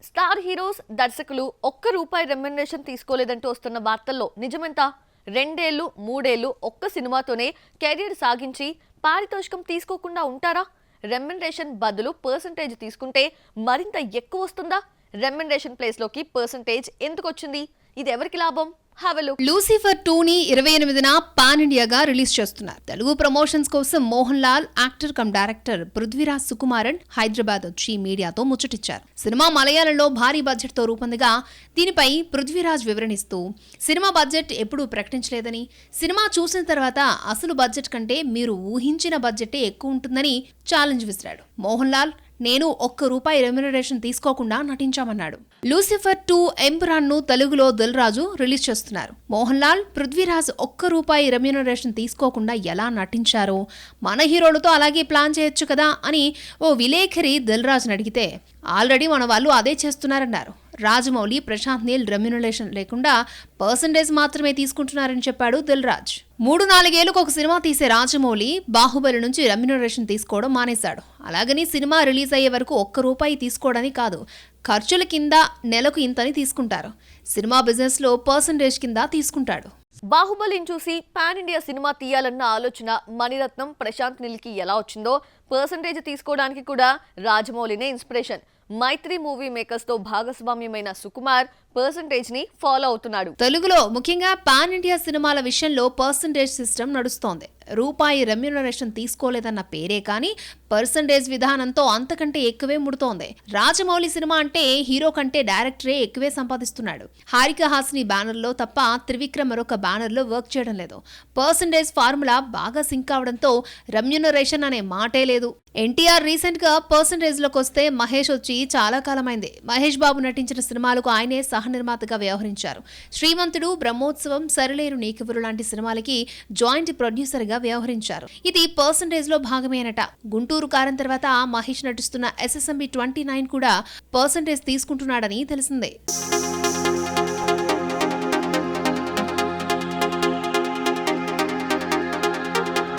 Star heroes దర్శకులు ఒక్క రూపాయి రెమ్యునరేషన్ తీసుకోలేదంటూ వస్తున్న వార్తల్లో నిజమెంత? 2 ఏళ్లు 3 ఏళ్లు ఒక్క సినిమాతోనే కెరీర్ సాగించి పారితోషికం తీసుకోకుండా ఉంటారా? రెమ్యునరేషన్ బదులు పర్సంటేజ్ తీసుకుంటే మరింత ఎక్కువ వస్తుందా? రెమ్యునరేషన్ ప్లేస్ లోకి పర్సంటేజ్ ఎందుకు వచ్చింది? ఇది ఎవరికి లాభం? లూసిఫర్ 2ని 28న పాన్ ఇండియాగా రిలీజ్ చేస్తున్నారు. తెలుగు ప్రమోషన్స్ కోసం Mohan Lal actor come director Prithviraj Sukumaran Hyderabad వచ్చి మీడియాతో ముచ్చటిచ్చారు. సినిమా మలయాళంలో భారీ బడ్జెట్ తో రూపొందగా దీనిపై పృథ్వీరాజ్ వివరణిస్తూ సినిమా బడ్జెట్ ఎప్పుడూ ప్రకటించలేదని, సినిమా చూసిన తర్వాత అసలు బడ్జెట్ కంటే మీరు ఊహించిన బడ్జెటే ఎక్కువ ఉంటుందని ఛాలెంజ్ విసిరాడు. మోహన్ లాల్, నేను ఒక్క రూపాయి రెమ్యునరేషన్ తీసుకోకుండా నటించామన్నాడు. లూసిఫర్ 2 ఎంపురాన్ ను తెలుగులో దిల్ రాజు రిలీజ్ చేస్తున్నారు. మోహన్ లాల్, పృథ్వీరాజ్ ఒక్క రూపాయి రెమ్యునరేషన్ తీసుకోకుండా ఎలా నటించారో మన హీరోలతో అలాగే ప్లాన్ చేయొచ్చు కదా అని ఓ విలేఖరి దిల్ రాజుని అడిగితే, ఆల్రెడీ మన వాళ్ళు అదే చేస్తున్నారన్నారు. రాజమౌళి, ప్రశాంత్ నీల్ రెమ్యునరేషన్ లేకుండా పర్సంటేజ్ మాత్రమే తీసుకుంటున్నారని చెప్పాడు దిల్ రాజ్. 3-4 ఏళ్లకు ఒక సినిమా తీసే రాజమౌళి బాహుబలి నుంచి రెమ్యునరేషన్ తీసుకోవడం మానేశాడు. అలాగని సినిమా రిలీజ్ అయ్యే వరకు ఒక్క రూపాయి తీసుకోవడానికి కాదు, ఖర్చుల కింద నెలకు ఇంతని తీసుకుంటారు. సినిమా బిజినెస్ లో పర్సంటేజ్ కింద తీసుకుంటాడు. బాహుబలిని చూసి పాన్ ఇండియా సినిమా తీయాలన్న ఆలోచన మణిరత్నం, ప్రశాంత్ నీల్ కి ఎలా వచ్చిందో పర్సంటేజ్ తీసుకోవడానికి కూడా రాజమౌళినే ఇన్స్పిరేషన్. మైత్రి మూవీ మేకర్స్ తో భాగస్వామ్యమైన సుకుమార్ పర్సంటేజ్ ని ఫాలో అవుతున్నాడు. తెలుగులో ముఖ్యంగా పాన్ ఇండియా సినిమాల విషయంలో పర్సంటేజ్ సిస్టమ్ నడుస్తోంది. రూపాయి రెమ్యునరేషన్ తీసుకోలేదన్న పేరే కానీ పర్సంటేజ్ విధానంతో అంతకంటే ఎక్కువే ముడుతోంది. రాజమౌళి సినిమా అంటే హీరో కంటే డైరెక్టరే ఎక్కువే సంపాదిస్తున్నాడు. హారిక హాసిని బ్యానర్ లో తప్ప త్రివిక్రమ్ మరొక బ్యానర్ లో వర్క్ చేయడం లేదు. పర్సంటేజ్ ఫార్ములా బాగా సింక్ అవడంతో రెమ్యునరేషన్ అనే మాటే లేదు. ఎన్టీఆర్ రీసెంట్ గా పర్సంటేజ్ లోకి వస్తే మహేష్ వచ్చి చాలా కాలమైంది. మహేష్ బాబు నటించిన సినిమాలకు ఆయనే సహ నిర్మాతగా వ్యవహరించారు. శ్రీమంతుడు, బ్రహ్మోత్సవం, సరిలేరు నీకెవరు లాంటి సినిమాలకి జాయింట్ ప్రొడ్యూసర్ గా వ్యవహరించారు. ఇది పర్సంటేజ్ లో భాగమేనట. గుంటూరు కారం తర్వాత మహేష్ నటిస్తున్న SSMB 29 కూడా పర్సంటేజ్ తీసుకుంటున్నాడని తెలిసిందే.